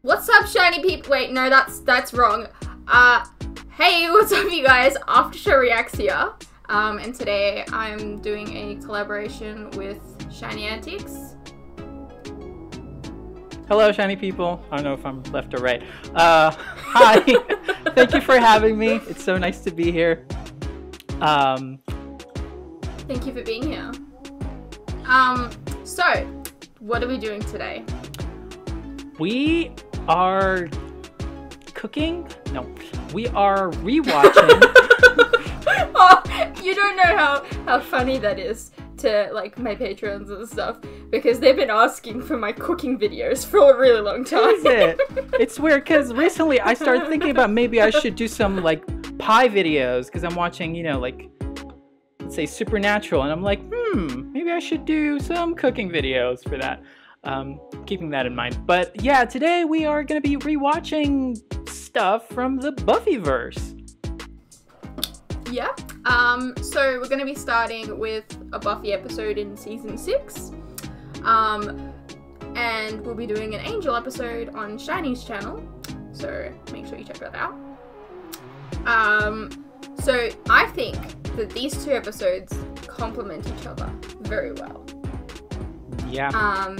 What's up, shiny people? Wait, no, that's wrong. Hey, what's up, you guys? After Show Reacts here. And today I'm doing a collaboration with Shiny Antics. Hello, shiny people. I don't know if I'm left or right. Hi. Thank you for having me. It's so nice to be here. Thank you for being here. So, what are we doing today? We are cooking? No, we are rewatching. Oh, you don't know how funny that is to like my patrons and stuff, because they've been asking for my cooking videos for a really long time. Is it? It's weird because recently I started thinking about maybe I should do some like pie videos because I'm watching, you know, like let's say Supernatural, and I'm like, maybe I should do some cooking videos for that. Keeping that in mind. But yeah, today we are going to be rewatching stuff from the Buffyverse. Yeah. So we're going to be starting with a Buffy episode in season 6. And we'll be doing an Angel episode on Shiny's channel. So make sure you check that out. So I think that these two episodes complement each other very well. Yeah.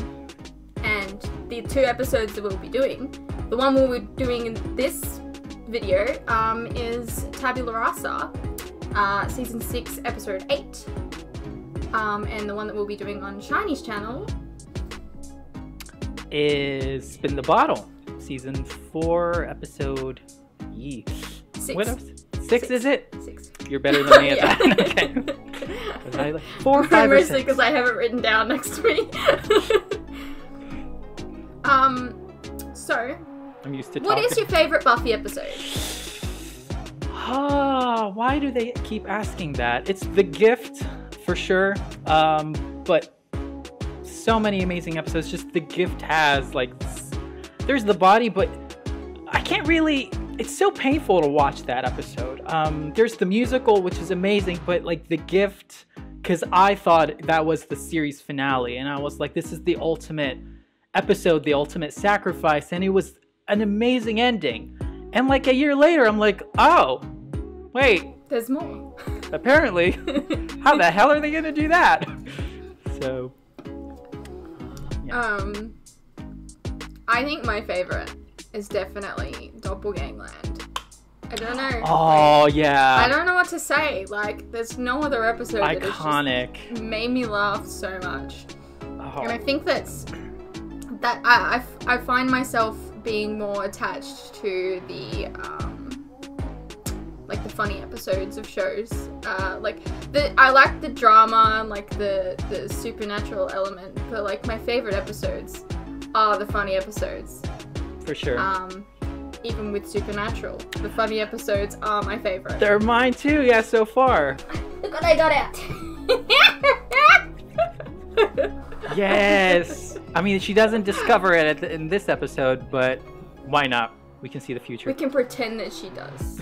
And the two episodes that we'll be doing, the one we'll be doing in this video is Tabula Rasa, season 6, episode 8. And the one that we'll be doing on Shiny's channel is Spin the Bottle, season 4, episode 6. What else? 6 is it? 6. You're better than me at that. Okay. 4, 5, or 6. Mostly because I have it written down next to me. So I'm used to what talking. is your favorite Buffy episode? Why do they keep asking that? It's The Gift for sure. But so many amazing episodes. Just The Gift has like, there's the body, but I can't really. It's so painful to watch that episode. There's the musical, which is amazing, but like The Gift, because I thought that was the series finale, and I was like, this is the ultimate episode, the ultimate sacrifice, and it was an amazing ending. And like a year later, I'm like, oh, wait, There's more. apparently, how the hell are they gonna do that? So, yeah. I think my favorite is definitely Doppelgangland. I don't know. Oh, like, yeah. I don't know what to say. Like, there's no other episode that has Iconic. just made me laugh so much. Oh. And I think that I find myself being more attached to the like the funny episodes of shows. I like the drama and like the supernatural element, but like my favorite episodes are the funny episodes. For sure. Even with Supernatural, the funny episodes are my favorite. They're mine too, yeah, so far. Look what I got out. Yes. I mean, she doesn't discover it in this episode, but why not? We can see the future. We can pretend that she does.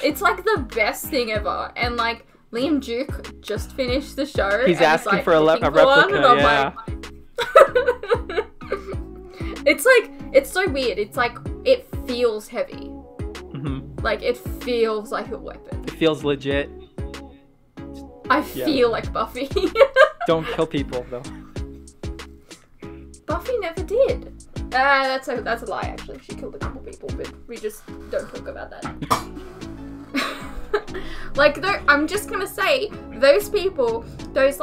It's like the best thing ever. And like Liam Duke just finished the show. He's asking like, for a replica, yeah. Like, it's like, it's so weird. It's like, it feels heavy. Like, it feels like a weapon. It feels legit. I feel like Buffy. Don't kill people, though. Buffy never did. That's a lie, actually. She killed a couple people, but we just don't talk about that. Like, I'm just gonna say, those people, those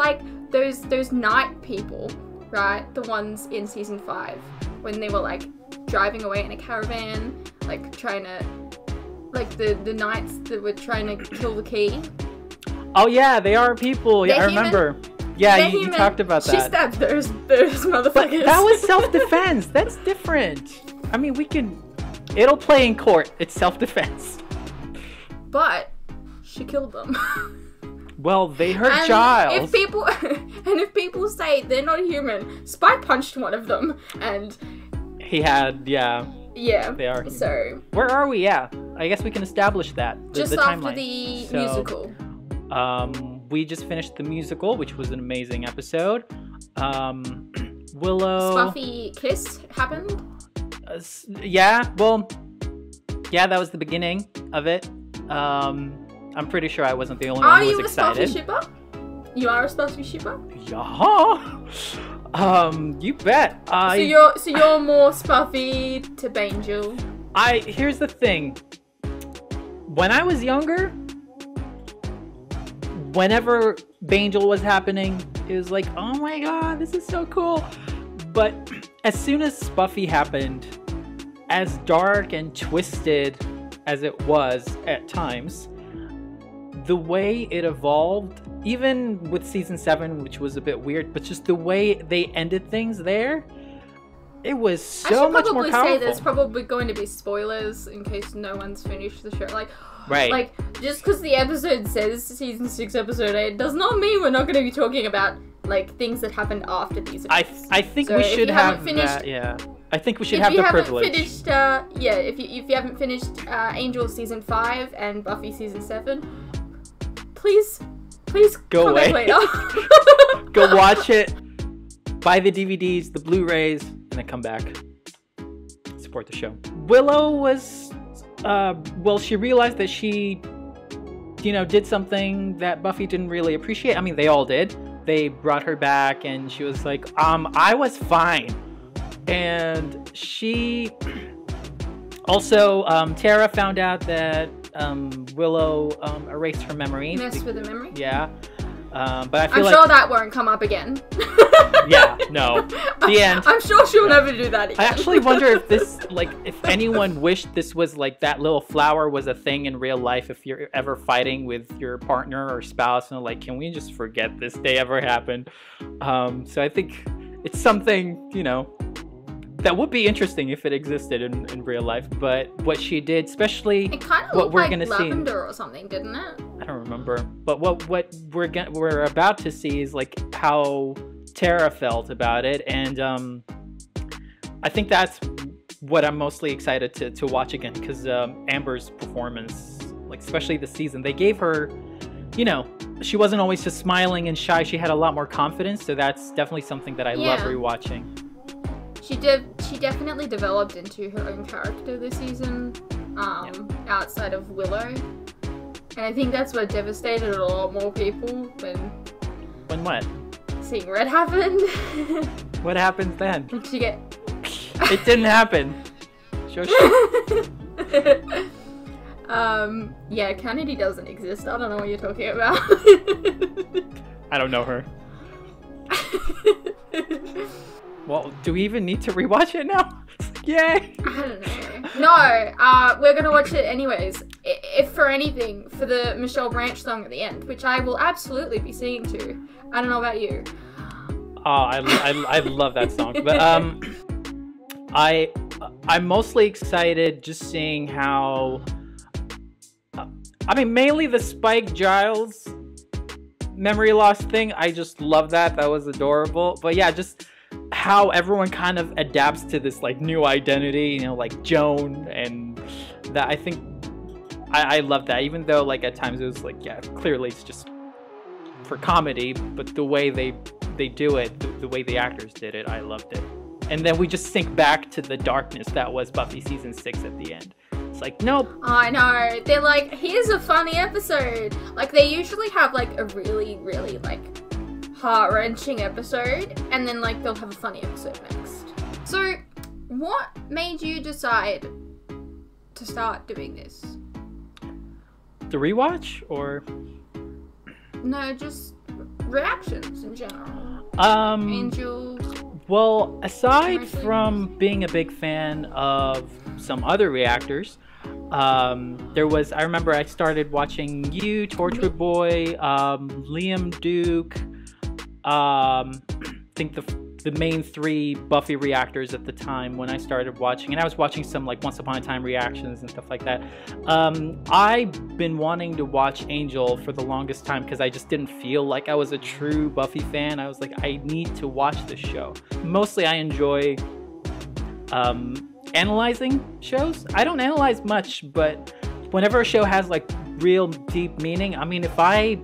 night people, right? The ones in season 5, when they were like driving away in a caravan, like trying to, like the knights that were trying to kill the key. Oh yeah, they are people. Yeah, I remember. Yeah, you talked about that. She stabbed those motherfuckers. But that was self-defense. That's different. I mean, it'll play in court. It's self-defense. But she killed them. Well, they hurt Giles. If people say they're not human, Spike punched one of them, and he had, yeah, they are human. So where are we? Yeah, I guess we can establish that. Just the after timeline. the musical. We just finished the musical, which was an amazing episode. Willow. Spuffy kiss happened. Yeah, well, yeah, that was the beginning of it. I'm pretty sure I wasn't the only one who was excited. Are you a Spuffy shipper? You are a Spuffy shipper? Yeah. You bet. So you're more Spuffy to Angel. Here's the thing. When I was younger, whenever Angel was happening, it was like, oh my god, this is so cool. But as soon as Spuffy happened, as dark and twisted as it was at times, the way it evolved, even with season 7, which was a bit weird, but just the way they ended things there, it was so much more powerful. I should probably say there's probably going to be spoilers in case no one's finished the show. Right. Like, just because the episode says season 6, episode 8, does not mean we're not going to be talking about, like, things that happened after these events. I think we should have that, yeah. I think we should have the privilege. If you haven't finished Angel season 5 and Buffy season 7, please go come away. back later. Go watch it. Buy the DVDs, the Blu-rays, and then come back. Support the show. Willow was, she realized that she, did something that Buffy didn't really appreciate. I mean, they all did. They brought her back, and she was like, I was fine. And she also, Tara found out that Willow erased her memory. Messed with her memory? Yeah. But I feel I'm sure that won't come up again. Yeah, no. The end. I'm sure she'll never do that again. I actually wonder if this, if anyone wished this was that little flower was a thing in real life, if you're ever fighting with your partner or spouse and can we just forget this day ever happened? So I think it's something, that would be interesting if it existed in real life. But what she did, especially it kind of what we're gonna like see, lavender or something, didn't it? I don't remember. But what we're about to see is how Tara felt about it, and I think that's what I'm mostly excited to watch again, because Amber's performance, especially this season, they gave her, she wasn't always just smiling and shy. She had a lot more confidence, so that's definitely something that I love rewatching. She definitely developed into her own character this season, outside of Willow. And I think that's what devastated a lot more people When what? Seeing Red happened. What happens then? Did she get... It didn't happen. Shush. Yeah, Kennedy doesn't exist. I don't know what you're talking about. I don't know her. Well, do we even need to rewatch it now? Yay! I don't know. No, we're gonna watch it anyways. If for anything, for the Michelle Branch song at the end, which I will absolutely be singing to. I don't know about you. Oh, I love that song. But I'm mostly excited just seeing how. Mainly the Spike Giles memory loss thing. I just love that. That was adorable. But yeah, just how everyone kind of adapts to this new identity, like Joan, and that I think I love that, even though at times it was clearly it's just for comedy, but the way they do it, the way the actors did it, I loved it. And then we just sink back to the darkness that was Buffy season 6 at the end. It's nope. I know. They're here's a funny episode. They usually have a really, really heart-wrenching episode, and then they'll have a funny episode next. So what made you decide to start doing this? The rewatch, or no, just reactions in general? Angel. Well, aside from being a big fan of some other reactors, I remember I started watching you, Torchwood Boy, Liam Duke, I think the main 3 Buffy reactors at the time when I started watching, and I was watching some Once Upon a Time reactions and stuff like that. I've been wanting to watch Angel for the longest time because I just didn't feel like I was a true Buffy fan. I was I need to watch this show. Mostly I enjoy analyzing shows. I don't analyze much, but whenever a show has real deep meaning, if I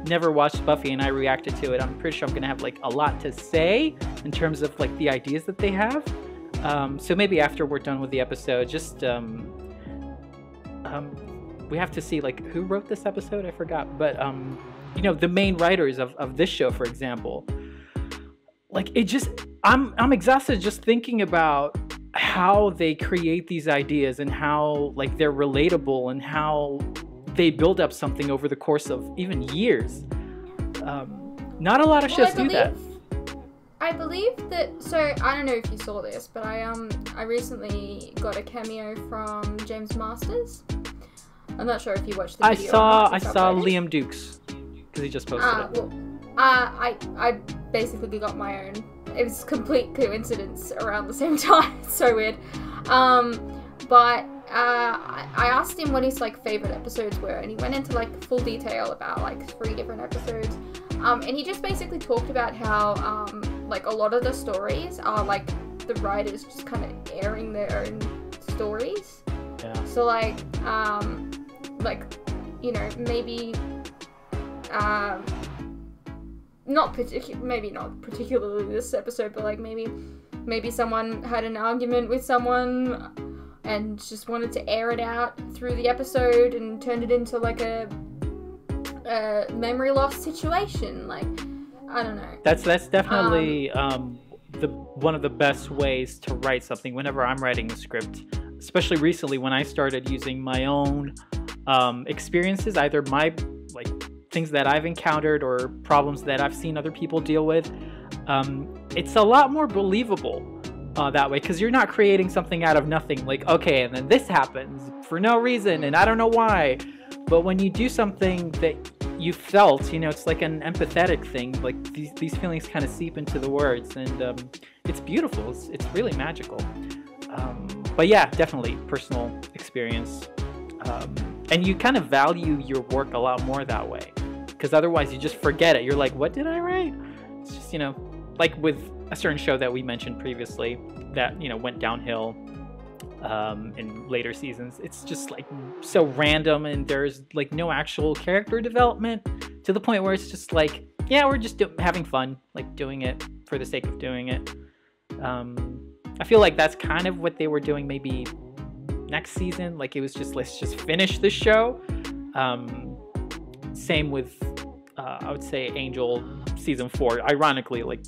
never watched Buffy and I reacted to it, I'm pretty sure I'm gonna have a lot to say in terms of the ideas that they have. So maybe after we're done with the episode, just we have to see like who wrote this episode. I forgot, but you know, the main writers of this show, for example. Like it just, I'm exhausted just thinking about how they create these ideas and how like they're relatable and how they build up something over the course of even years. Not a lot of shows do that. I believe that, so I don't know if you saw this, but I recently got a cameo from James Masters. I'm not sure if you watched the video. I saw Liam Dukes because he just posted it. Well, I basically got my own. It was complete coincidence around the same time. It's so weird. But I asked him what his like favorite episodes were, and he went into like full detail about like 3 different episodes. And he just basically talked about how like a lot of the stories are like the writers just kind of airing their own stories. Yeah. So like you know, maybe maybe not particularly this episode, but like maybe someone had an argument with someone and just wanted to air it out through the episode and turned it into like a memory loss situation. Like, I don't know. That's definitely one of the best ways to write something. Whenever I'm writing a script, especially recently when I started using my own experiences, either my like things that I've encountered or problems that I've seen other people deal with, it's a lot more believable that way, because you're not creating something out of nothing, like, okay, and then this happens for no reason and I don't know why. But when you do something that you felt, you know, it's like an empathetic thing, like these feelings kind of seep into the words, and it's beautiful. It's really magical. But yeah, definitely personal experience. And you kind of value your work a lot more that way, because otherwise you just forget it. You're like, what did I write? It's just, you know, like with a certain show that we mentioned previously that, you know, went downhill in later seasons. It's just like so random, and there's like no actual character development, to the point where it's just like, yeah, we're just having fun, like doing it for the sake of doing it. I feel like that's kind of what they were doing maybe next season. Like it was just, let's just finish the show. Same with I would say Angel season 4. Ironically, like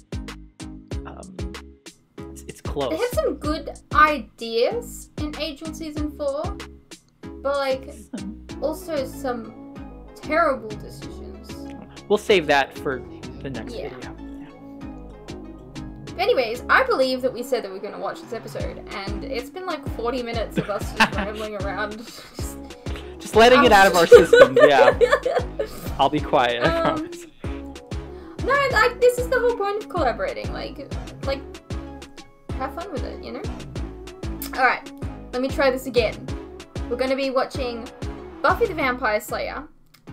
it's close. They had some good ideas in Angel season 4, but like also some terrible decisions. We'll save that for the next video. Anyways, I believe that we said that we we're going to watch this episode, and it's been like 40 minutes of us just rambling around. Just letting it out of our systems, yeah. I'll be quiet, I promise. No, like, this is the whole point of collaborating. Like, have fun with it, you know? Alright, let me try this again. We're going to be watching Buffy the Vampire Slayer,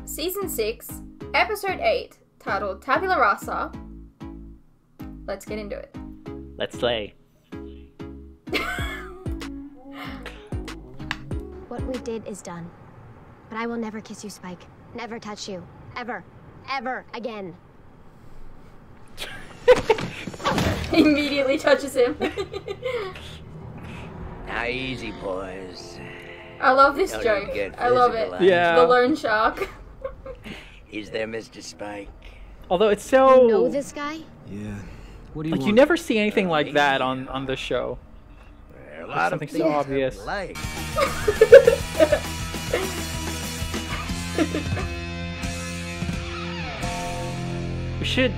Season 6, Episode 8, titled Tabula Rasa. Let's get into it. Let's slay. What we did is done. But I will never kiss you, Spike. Never touch you. Ever. Ever again. Immediately touches him. Now easy, boys. I love this Don't joke. get I love it. physical, Yeah. The lone shark. Is there, Mr. Spike? Although it's so... You know this guy? Yeah. What do you like, want? you never see anything like that on the show. There are a lot of something so things obvious. I like. We should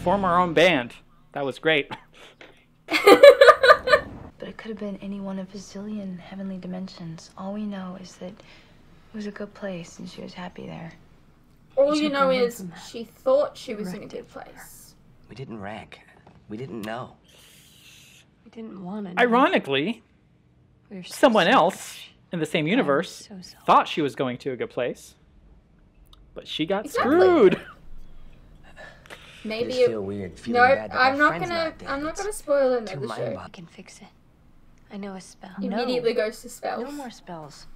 form our own band. That was great. But it could have been any one of a zillion heavenly dimensions. All we know is that it was a good place and she was happy there. All You you took know away is from that. she thought she was in a Wrecked good it for her. place. We didn't wreck. We didn't know. We didn't want to. Ironically, We were so someone else selfish. in the same universe so selfish. thought she was going to a good place, but she got Exactly. screwed. Maybe I just feel weird feeling no, bad that I'm my not friend's gonna. there. I'm not It's gonna spoil it too in the show. mind-boggling. I can fix it. I know a spell. Immediately goes to spells. No more spells.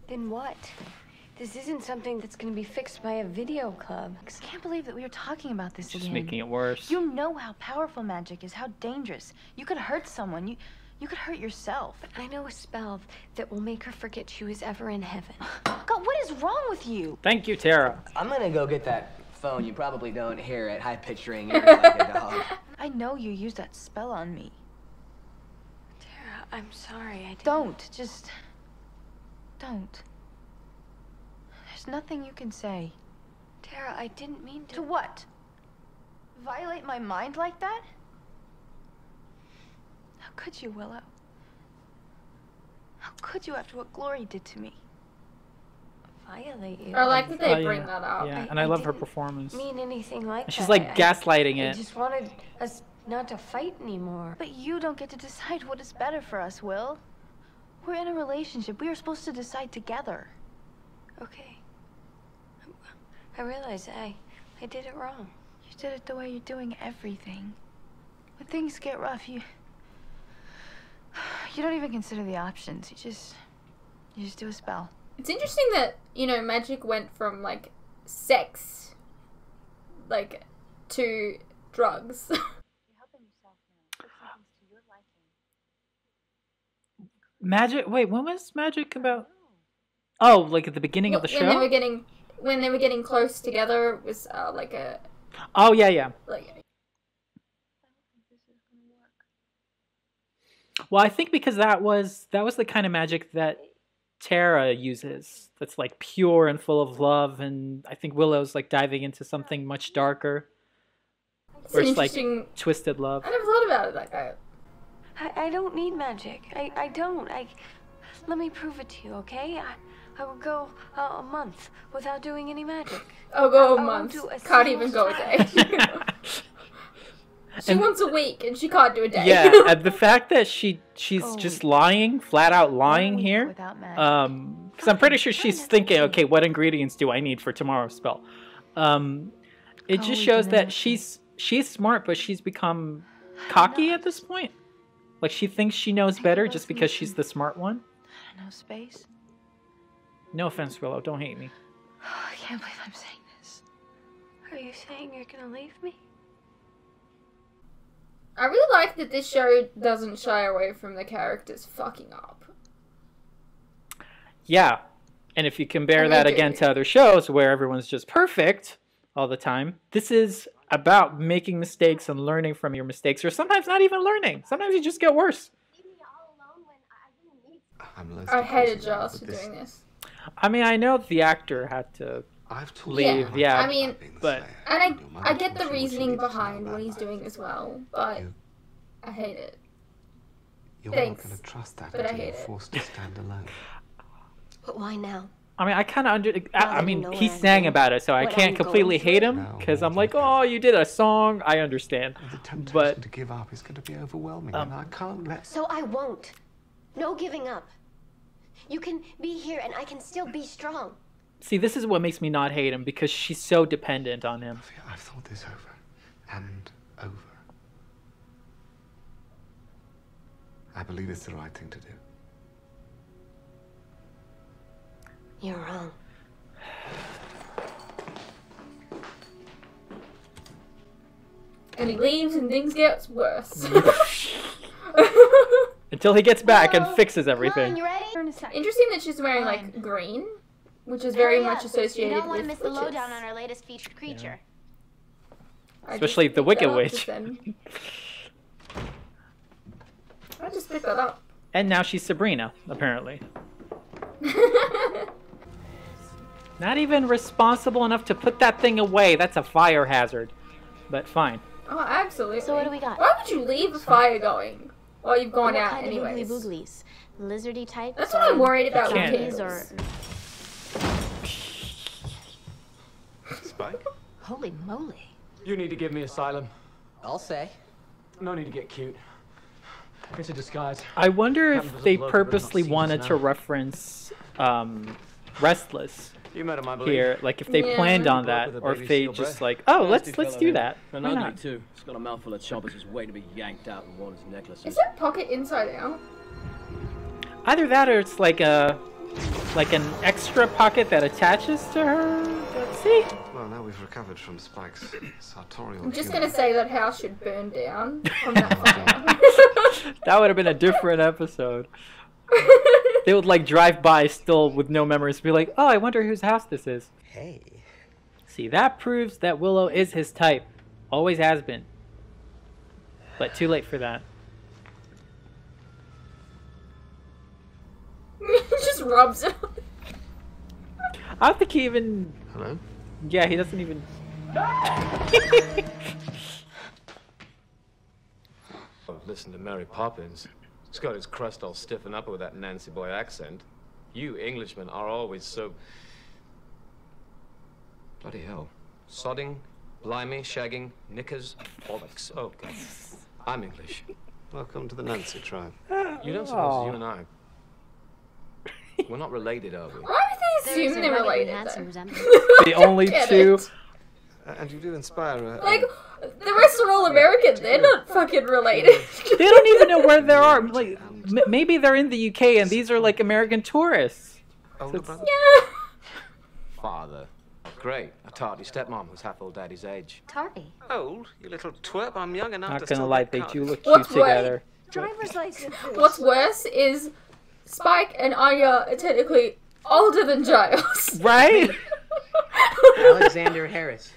Then what? This isn't something that's gonna be fixed by a video club. I can't believe that we were talking about this Just again. making it worse. You know how powerful magic is, how dangerous. You could hurt someone. You could hurt yourself. But I know a spell that will make her forget she was ever in heaven. God, what is wrong with you? Thank you, Tara. I'm gonna go get that phone. You probably don't hear it high-pitched ringing like a dog. I know you used that spell on me. Tara, I'm sorry. I didn't. Don't. Just don't. There's nothing you can say. Tara, I didn't mean to. To what? Violate my mind like that? How could you, Willow? How could you after what Glory did to me? Violate you. I like that they Oh, bring yeah. that up. Yeah, and I love her didn't performance. mean anything like And she's that. like gaslighting I it. just wanted us not to fight anymore. But you don't get to decide what is better for us, Will. We're in a relationship. We are supposed to decide together. Okay. I realize I did it wrong. You did it the way you're doing everything. When things get rough, you don't even consider the options. You just do a spell. It's interesting that, you know, magic went from, like, sex, like, to drugs. You're helping yourself now. Put some things to your liking. Magic? Wait, when was magic about? Oh, like at the beginning of the show? When they were getting close together, it was, like a, Oh, yeah, yeah. like, Well, I think because that was the kind of magic that Tara uses. That's like pure and full of love, and I think Willow's like diving into something much darker. it's Where an it's like interesting, twisted love. I never thought about it like that. I don't need magic. I don't. Let me prove it to you, okay? I would go a month without doing any magic. Oh, go a I won't month. do a Can't single even go a strike. day. She And- wants a week, and she can't do a day. Yeah, and the fact that she's Oh, just lying, flat out lying One week here. Without magic. Because I'm pretty sure she's thinking, okay, what ingredients do I need for tomorrow's spell? It Oh, just we shows can that imagine. she's smart, but she's become cocky at this point. Like she thinks she knows better just because she's the smart one. No space. No offense, Willow, don't hate me. I can't believe I'm saying this. Are you saying you're gonna leave me? I really like that this show doesn't shy away from the characters fucking up. Yeah, and if you compare And that they again do. to other shows where everyone's just perfect all the time, this is about making mistakes and learning from your mistakes, or sometimes not even learning. Sometimes you just get worse. I hated Giles for doing this. I mean, I know the actor had to I've told leave, you yeah, I mean, but And I get the reasoning behind what he's doing as well, but I hate it. You're thanks, not going to trust that but I until hate you're it. forced to stand alone. But why now? I mean, I kind of I that you mean, know he where I'm sang going, about it, so I what can't I'm going completely hate him No, because I'm no, like, no. oh, you did a song. I understand, The temptation but to give up is going to be overwhelming, and I can't let... So I won't. No giving up. You can be here and I can still be strong. see, this is what makes me not hate him because she's so dependent on him. I've thought this over and over. I believe it's the right thing to do. You're wrong. And he leaves and things get worse. Until he gets back and fixes Come on, everything. you ready? Interesting that she's wearing like green, which is very Hurry much up. associated You don't want with to miss the witches. lowdown on our latest featured creature. I just Especially the picked Wicked that up Witch. just then. I just picked that up. And now she's Sabrina, apparently. Not even responsible enough to put that thing away. That's a fire hazard. But fine. Oh, absolutely. So what do we got? Why would you leave a fire going while you've gone What out kind anyways? of oogly booglies? Lizardy types? That's what I'm worried about with can't. kids. Or... Spike? Holy moly. You need to give me asylum. I'll say. No need to get cute. It's a disguise. I wonder Happens if as a they bloke, but not purposely seems wanted now. to reference Restless You met him, I believe. here. Like if they Yeah. planned on Broke that, with a or baby if they seal just breath. like, oh, Nasty let's fella, do him. that. And Why ugly not? too. He's got a mouthful of choppers just waiting to be yanked out of one of his necklaces. Is that pocket inside out? Either that or it's like like an extra pocket that attaches to her. Let's see. Well, now we've recovered from Spike's sartorial. I'm just humor. gonna say that house should burn down from that fire. That would have been a different episode. They would like drive by still with no memories, be like, "Oh, I wonder whose house this is." Hey. See, that proves that Willow is his type. Always has been. But too late for that. He just rubs it. I don't think he even... Hello? Yeah, he doesn't even... Oh, listen to Mary Poppins. It's got its crust all stiffen up with that Nancy boy accent. You Englishmen are always so... Bloody hell. Sodding, blimey, shagging, knickers, bollocks. Oh, God. I'm English. Welcome to the Nancy tribe. You don't suppose you and I... We're not related, are we? Why would they assume they're related, though? The only two... And you do inspire Like, the rest are all American. They're not fucking related. They don't even know where they are. Like, maybe they're in the UK and these are like American tourists. Older brother? Yeah. Father. Great. A tardy stepmom who's half old daddy's age. Tardy? Old? You little twerp. I'm young enough Not to gonna still lie, get they caught. do look What's cute together. Driver's license. What's worse is Spike and Anya are technically older than Giles. Right? Alexander Harris.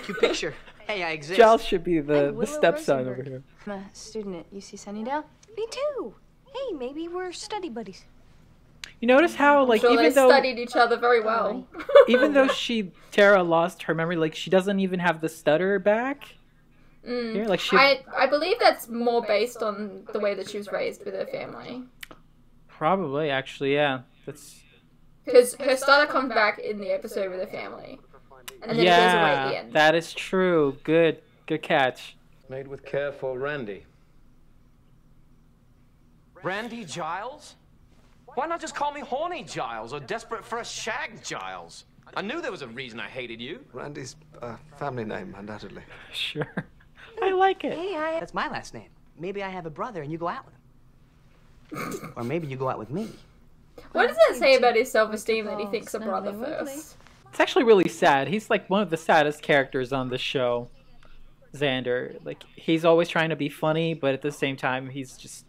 Cute picture. Hey, I exist. Giles should be the Willow stepson Rosenberg. over here. I'm a student at UC Sunnydale. Me too. Hey, maybe we're study buddies. You notice how, like, Sure, even they though studied each other very well. even though Tara lost her memory, like, she doesn't even have the stutter back. Here, like, she I believe that's more based on the way that she was raised with her family. probably actually, yeah. That's Because her stutter comes back in the episode with her family. And then it goes away at the end. that is true. Good catch. Made with care for Randy. Randy Giles? Why not just call me Horny Giles or Desperate for a Shag Giles? I knew there was a reason I hated you. Randy's family name, undoubtedly. Sure. I like it. Hey, that's my last name. Maybe I have a brother and you go out with him. Or maybe you go out with me. What does that say about his self-esteem that he thinks a brother first? It's actually really sad. He's like one of the saddest characters on the show. Xander. Like, he's always trying to be funny, but at the same time, he's just...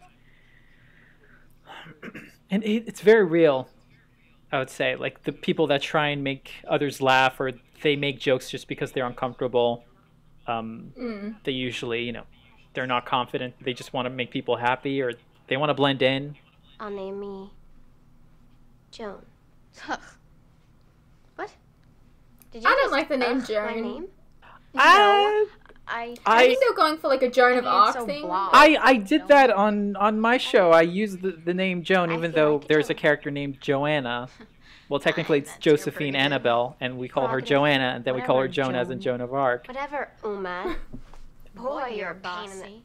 And it's very real, I would say. Like, the people that try and make others laugh, or they make jokes just because they're uncomfortable, they usually, you know, they're not confident. They just want to make people happy, or they want to blend in. I'll name me Joan. What? Did you I don't just like the name my Joan. name? I think they're going for like a Joan of Arc thing. I did that on my show. I used the name Joan, even though there's a character named Joanna. Well, technically it's Josephine Annabelle, and we call her Joanna, and then we call her Joan as in Joan of Arc. Whatever, Uma. Boy, you're bossy.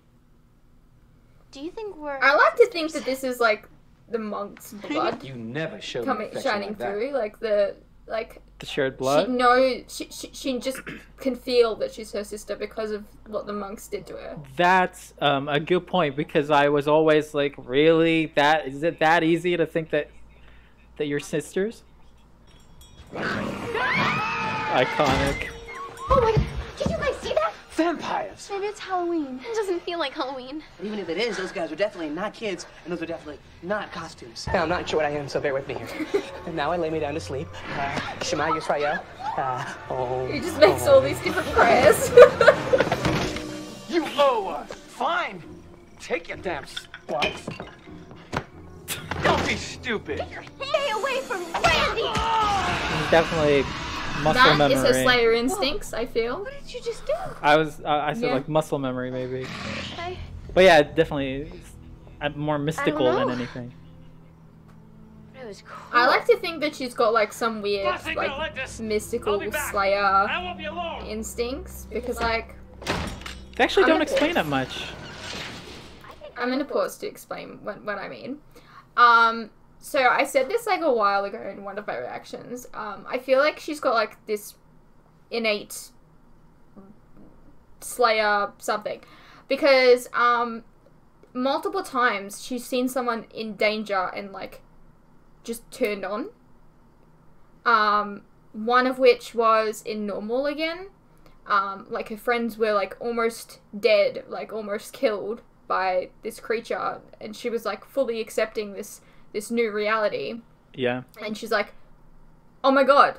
Do you think we're... I like to think that this is like the monk's blood You never showed me coming affection shining like that. through, like the The shared blood? She knows she just can feel that she's her sister because of what the monks did to her. That's a good point, because I was always like, really? Is it that easy to think that you're sisters? Iconic. Oh my... Did you guys see that? Vampires! Maybe it's Halloween. It doesn't feel like Halloween. Even if it is, those guys are definitely not kids, and those are definitely not costumes. Now, I'm not sure what I am, so bear with me here. And now I lay me down to sleep. Shema Yisrael. He just makes all these different prayers. You owe us! Fine! Take your damn spuds. Don't be stupid! Stay away from Randy! Definitely muscle That memory. is her Slayer instincts, I feel. What did you just do? I said Yeah. like muscle memory, maybe. Okay. But yeah, definitely more mystical I don't than know. anything. It was cool. I like to think that she's got like some weird like mystical Slayer instincts because like They actually I'm don't gonna explain pause. it much. I'm gonna pause to explain what I mean. So I said this like a while ago in one of my reactions. I feel like she's got like this innate Slayer something because multiple times she's seen someone in danger and like just turned on One of which was in normal again. Like her friends were like almost dead, like almost killed by this creature, and she was like fully accepting this new reality. Yeah. And she's like, oh my god,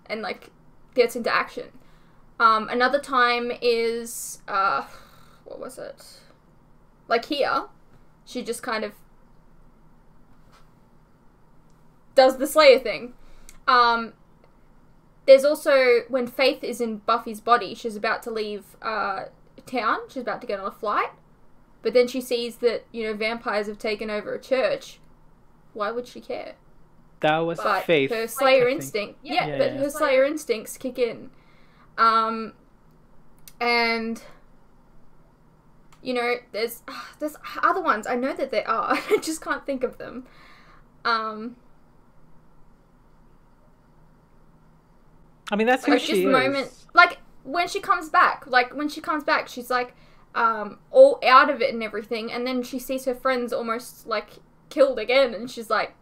and like gets into action. Another time is what was it? Like here, she just kind of does the Slayer thing. There's also when Faith is in Buffy's body, she's about to leave town. She's about to get on a flight, but then she sees that, you know, vampires have taken over a church. Why would she care? That was But Faith. her Slayer instinct, her Slayer instincts kick in. And you know, there's other ones. I know that there are. I just can't think of them. I mean, that's who she is. Like when she comes back, she's like all out of it and everything, and then she sees her friends almost like killed again, and she's like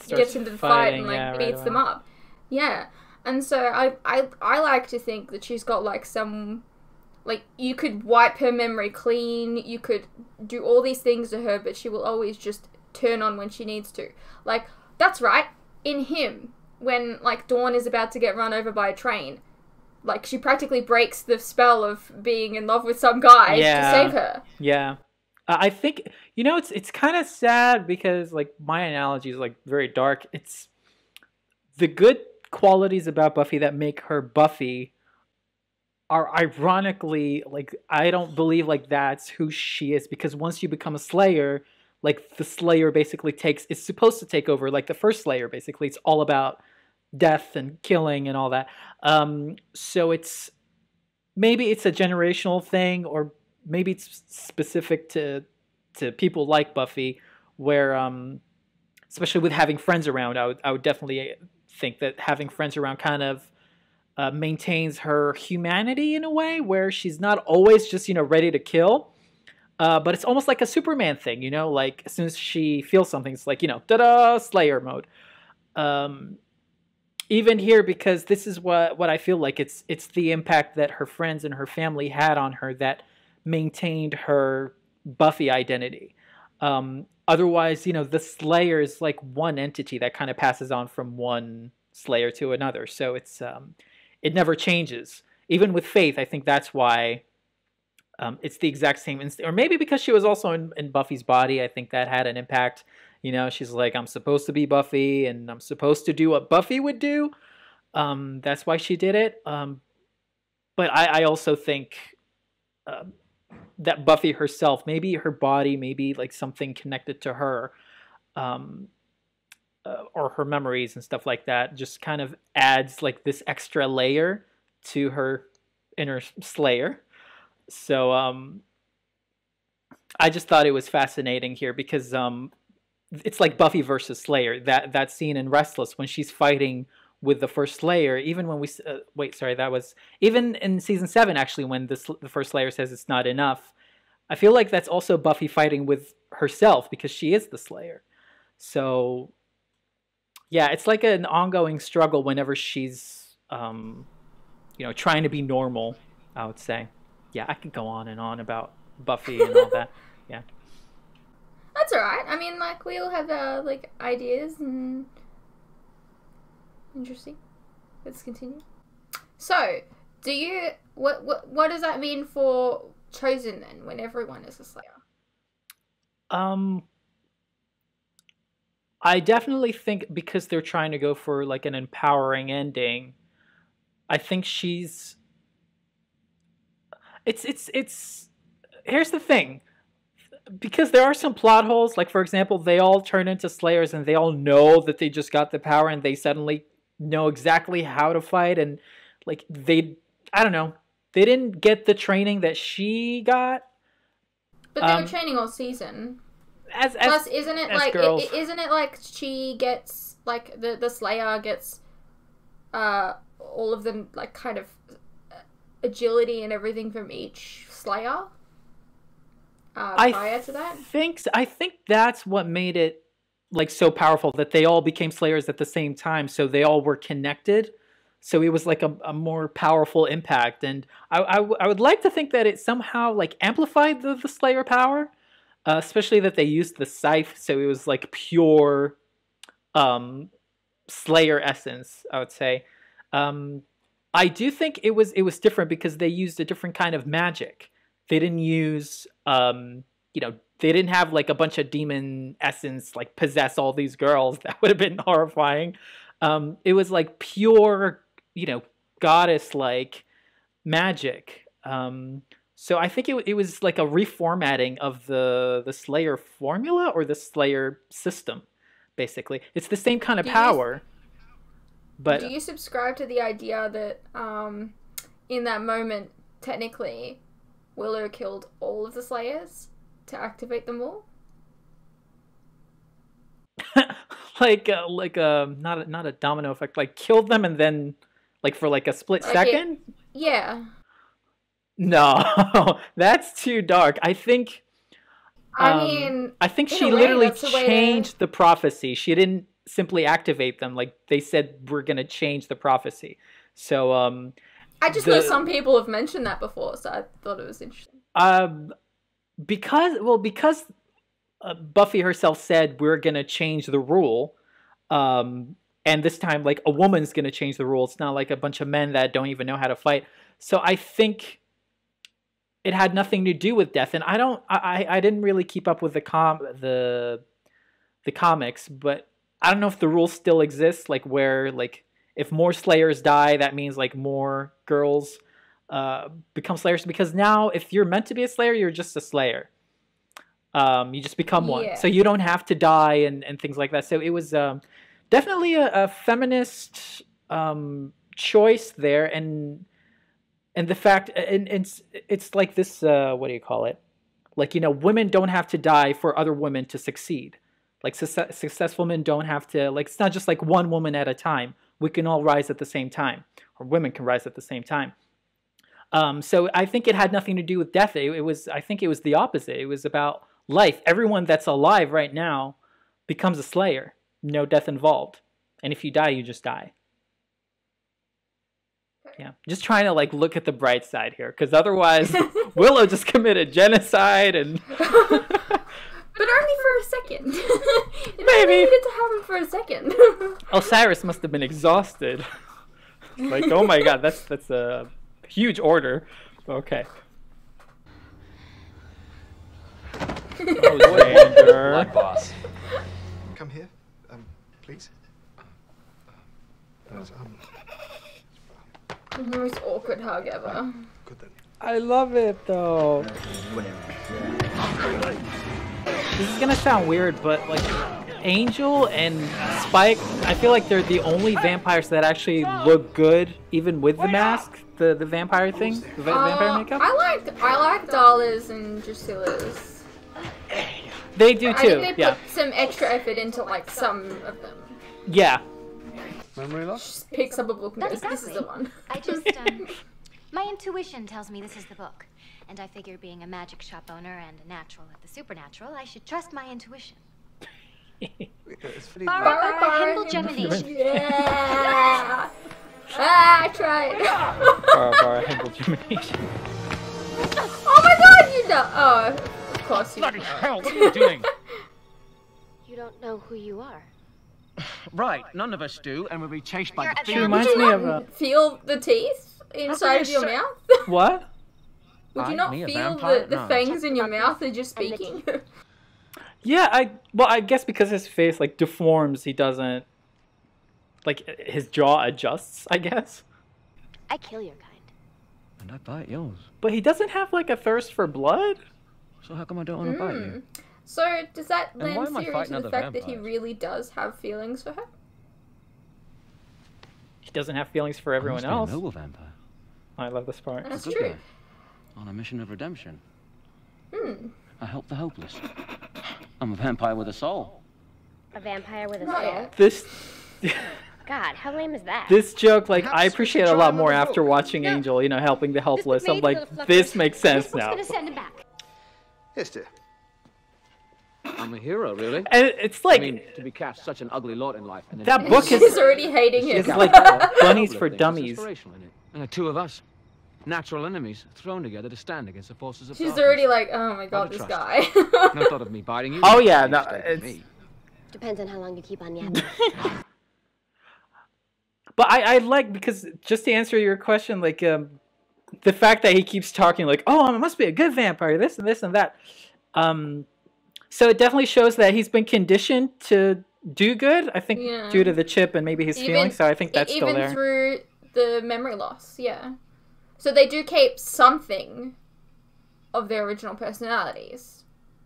gets into the fight and like beats them up. Yeah. And so I like to think that she's got like some, like, you could wipe her memory clean, you could do all these things to her, but she will always just turn on when she needs to. Like, that's right, in Him, when like Dawn is about to get run over by a train, like she practically breaks the spell of being in love with some guy to save her. Yeah. I think, you know, it's kind of sad because, like, my analogy is like very dark. It's the good qualities about Buffy that make her Buffy are ironically, like, I don't believe like that's who she is, because once you become a Slayer, like the Slayer basically is supposed to take over, like the first Slayer basically. It's all about death and killing and all that. So maybe it's a generational thing, or maybe it's specific to people like Buffy, where especially with having friends around, I would definitely think that having friends around kind of maintains her humanity in a way, where she's not always just, you know, ready to kill, but it's almost like a Superman thing, you know, like as soon as she feels something, it's like, you know, ta-da, Slayer mode. Even here, because this is what I feel like it's the impact that her friends and her family had on her that maintained her Buffy identity. Otherwise, you know, the Slayer is like one entity that kind of passes on from one Slayer to another. So it never changes. Even with Faith, I think that's why it's the exact same instinct. Or maybe because she was also in Buffy's body, I think that had an impact. You know, she's like, I'm supposed to be Buffy, and I'm supposed to do what Buffy would do. That's why she did it. But I also think that Buffy herself, maybe her body, maybe like something connected to her, or her memories and stuff like that, just kind of adds like this extra layer to her inner Slayer. So I just thought it was fascinating here, because it's like Buffy versus Slayer. That scene in Restless when she's fighting with the first Slayer, even when that was even in season 7 actually, when the first Slayer says it's not enough. I feel like that's also Buffy fighting with herself, because she is the Slayer. So yeah, it's like an ongoing struggle whenever she's you know, trying to be normal, I would say. Yeah, I could go on and on about Buffy and all that. Yeah. That's alright. I mean, like, we all have like ideas and interesting. Let's continue. So, do you what does that mean for Chosen then, when everyone is a Slayer? I definitely think because they're trying to go for like an empowering ending, I think she's it's here's the thing. Because there are some plot holes, like for example, they all turn into Slayers and they all know that they just got the power and they suddenly know exactly how to fight, and like I don't know, they didn't get the training that she got. But they were training all season. Plus, isn't it like she gets, like the Slayer gets all of them, like, kind of agility and everything from each Slayer? Prior to that? I think that's what made it like so powerful that they all became Slayers at the same time, so they all were connected. So it was like a more powerful impact, and I would like to think that it somehow like amplified the Slayer power, especially that they used the scythe, so it was like pure Slayer essence, I would say. I do think it was different because they used a different kind of magic. They didn't use you know, they didn't have like a bunch of demon essence like possess all these girls. That would have been horrifying. It was like pure, you know, goddess like magic. So I think it was like a reformatting of the Slayer formula or the Slayer system, basically. It's the same kind of power. But do you subscribe to the idea that in that moment, technically, Willow killed all of the Slayers to activate them all? like not a domino effect, like killed them and then like for like a split second? Yeah. No, that's too dark. I think I think she literally changed the prophecy. She didn't simply activate them. Like they said, we're gonna change the prophecy. So I just know some people have mentioned that before, so I thought it was interesting. Because Buffy herself said we're gonna change the rule, and this time like a woman's gonna change the rule. It's not like a bunch of men that don't even know how to fight. So I think it had nothing to do with death, and I didn't really keep up with the comics, but I don't know if the rule still exists, like where like if more Slayers die, that means like more girls become Slayers, because now if you're meant to be a Slayer, you're just a Slayer. You just become one, so you don't have to die and things like that. So it was definitely a feminist choice there, and the fact, and it's like this, what do you call it? Like, you know, women don't have to die for other women to succeed. Like successful men don't have to, like, it's not just like one woman at a time. We can all rise at the same time, or women can rise at the same time. So I think it had nothing to do with death. I think it was the opposite. It was about life. Everyone that's alive right now becomes a Slayer. No death involved. And if you die, you just die. Yeah, just trying to like look at the bright side here, because otherwise Willow just committed genocide and... But only for a second. It Maybe needed to happen for a second. Osiris must have been exhausted. Like, oh my god, that's a huge order. Okay. Blood boss. Come here, please. The most awkward hug ever. Good then. I love it though. This is gonna sound weird, but like Angel and Spike, I feel like they're the only vampires that actually look good, even with the mask, the vampire thing, the vampire makeup. I like Darla's and Drusilla's. They do too. I think they put some extra effort into like some of them. Yeah. Memory loss? Just picks up a book and goes, "This is the one." I just my intuition tells me this is the book. And I figure being a magic shop owner and a natural at the supernatural, I should trust my intuition. Himble Gemini. Yeah! I tried. Himble Gemini. Oh my god, you know. Oh, of course you Bloody hell, what are you doing? You don't know who you are. Right, none of us do, and we'll be chased by the She reminds me of feel the teeth inside of your mouth? What? Would you not feel the fangs in your mouth as you're speaking? Yeah, I guess because his face like deforms, he doesn't, like, his jaw adjusts, I guess. I kill your kind. And I bite yours. But he doesn't have like a thirst for blood. So how come I don't want to bite you? So does that And why lend am I theory fighting to the other fact that he vampires? really does have feelings for her? He doesn't have feelings for everyone I must else. be a noble vampire. I love this part. That's A good true. guy. On a mission of redemption. I help the hopeless. I'm a vampire with a soul. A vampire with a soul? This God, how lame is that? this joke, like, I appreciate a lot more after watching Angel, you know, helping the helpless. I'm like, this makes sense now. Gonna send him back. Yes, dear. I'm a hero, really. And it's like... I mean, to be cast such an ugly lot in life. And then that book is... She's already hating him. It's like bunnies for dummies. And the two of us, natural enemies, thrown together to stand against the forces of She's darkness. already like, oh my god, this guy. No thought of me biting you. Oh yeah, no, it's... Depends on how long you keep on yapping. But I like, because just to answer your question, like the fact that he keeps talking like, oh, I must be a good vampire, this and this and that. So it definitely shows that he's been conditioned to do good, I think, due to the chip and maybe his feelings, so I think that's still there. Even through the memory loss, yeah. So they do keep something of their original personalities.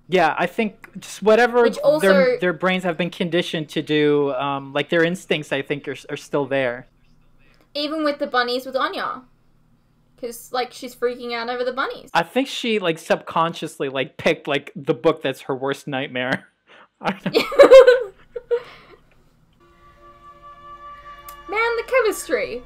Yeah, I think just whatever also, their brains have been conditioned to do, like their instincts, I think, are still there. Even with the bunnies with Anya. Because, like, she's freaking out over the bunnies. I think she, like, subconsciously, like, picked, like, the book that's her worst nightmare. I don't know. Man, the chemistry.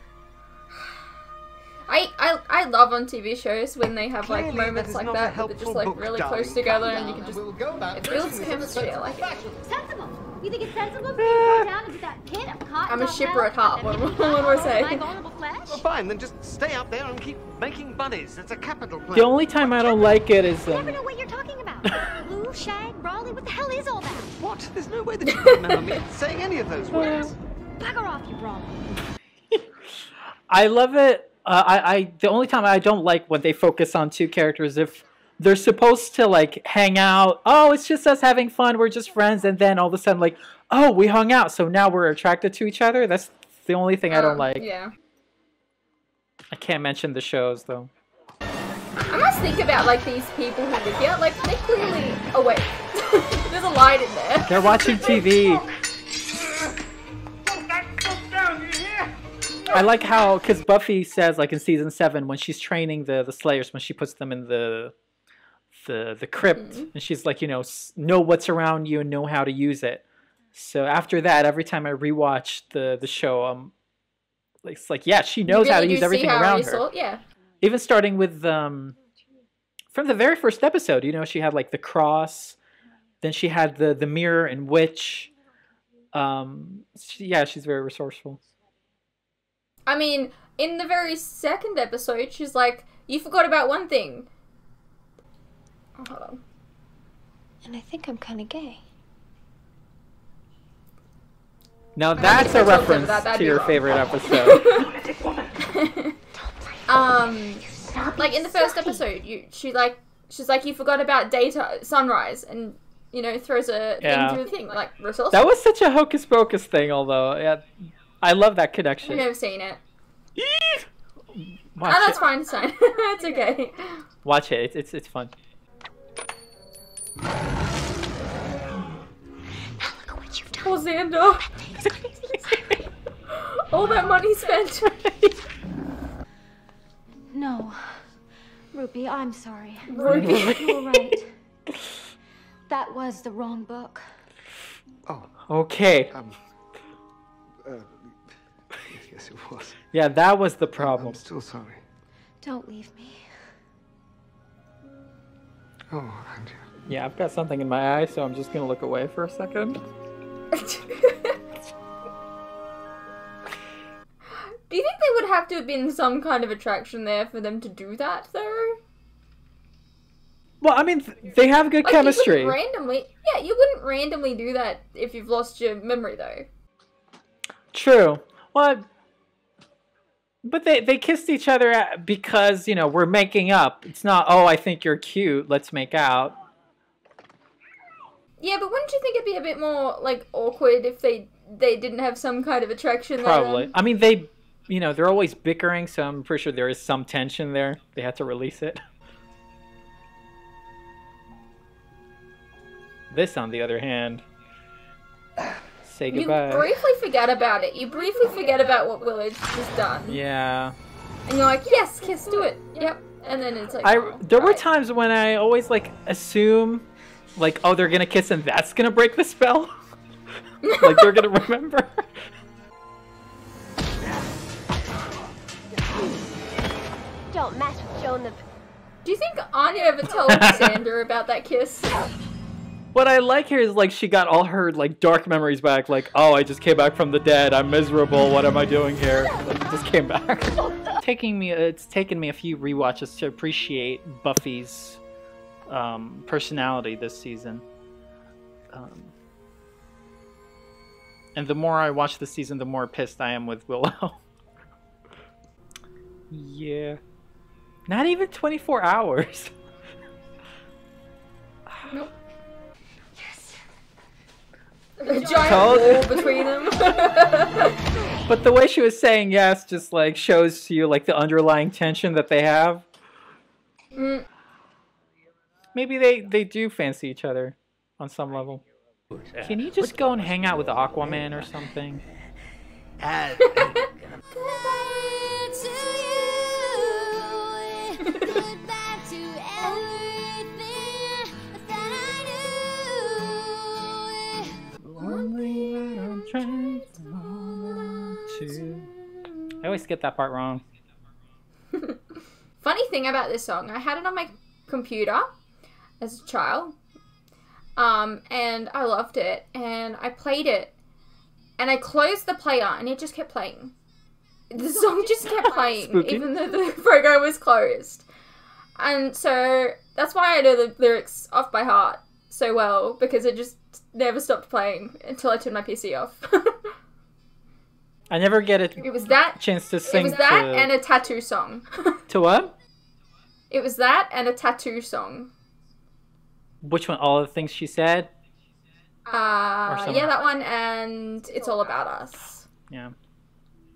I love on TV shows when they have like moments like that where they're just like really close together and you can just it builds chemistry. I like it. Sensible. You think it's sensible for you to go down and do that pit of cotton? I'm a shipper at heart. What do I say? Well, fine, then just stay out there and keep making bunnies. It's a capital plan. The only time I don't like it is... You never know what you're talking about. Blue, shag, Raleigh, what the hell is all that? What? There's no way that you can remember me saying any of those words. Bugger off, you Raleigh. I love it. The only time I don't like when they focus on two characters, if they're supposed to like hang out, oh, it's just us having fun, we're just friends, and then all of a sudden like, oh, we hung out, so now we're attracted to each other. That's the only thing I don't like. Yeah. I can't mention the shows though. I must think about like these people who live here. Like they're clearly awake. There's a light in there. They're watching TV. I like how, because Buffy says, like in season 7, when she's training the Slayers, when she puts them in the crypt, and she's like, you know what's around you and know how to use it. So after that, every time I rewatch the show, it's like, yeah, she knows how to use everything around her. Yeah. Even starting with from the very first episode, she had like the cross, then she had the mirror and witch. Yeah, she's very resourceful. I mean, in the very second episode, she's like, you forgot about one thing. Oh, hold on. And I think I'm kind of gay. Now that's a reference to your favorite episode. Like in the first episode, she's like, you forgot about sunrise, and throws a thing through the thing, like resourceful. That was such a hocus pocus thing, although, yeah. I love that connection. I've never seen it. Watch that's fine. It's fine. It's okay. Watch it. It's fun. Poor Xander. All that money spent. No. Ruby, I'm sorry. Ruby. You were right. That was the wrong book. Oh. Okay. Yes, it was. Yeah, that was the problem. I'm still sorry. Don't leave me. Oh, Andrew. Yeah, I've got something in my eye, so I'm just gonna look away for a second. Do you think there would have to have been some kind of attraction there for them to do that, though? Well, I mean, they have good chemistry. You wouldn't randomly do that if you've lost your memory, though. True. Well, but they kissed each other because, we're making up. It's not, oh, I think you're cute, let's make out. Yeah, but wouldn't you think it'd be a bit more, like, awkward if they didn't have some kind of attraction there? Probably. I mean, they're always bickering, so I'm pretty sure there is some tension there. They had to release it. This, on the other hand, say goodbye. You briefly forget about it. You briefly forget about what Willard has done. Yeah. And you're like, yes, kiss, do it. Yep. And then it's like... There were times when I always, like, assume, like, oh, they're gonna kiss and that's gonna break the spell. Like, they're gonna remember. Don't mess with Joan the... Do you think Anya ever told Xander about that kiss? What I like here is like she got all her like dark memories back. Like, oh, I just came back from the dead. I'm miserable. What am I doing here? Like, just came back. It's taken me a few rewatches to appreciate Buffy's personality this season. And the more I watch this season, the more pissed I am with Willow. Yeah. Not even 24 hours. Nope. A giant wall between them. But the way she was saying yes just like shows to you like the underlying tension that they have. Mm. Maybe they do fancy each other on some level. Can you just go and hang out with Aquaman or something? I always get that part wrong. Funny thing about this song, I had it on my computer as a child, and I loved it, and I played it, and I closed the player, and it just kept playing. The song just kept playing, Spooky. even though the program was closed. And so that's why I know the lyrics off by heart so well, because it just never stopped playing until I turned my PC off. I never get a chance to sing. It was that and a tattoo song. To what? It was that and a tattoo song. Which one? All the things she said? Yeah, that one, and It's All About Us. Yeah.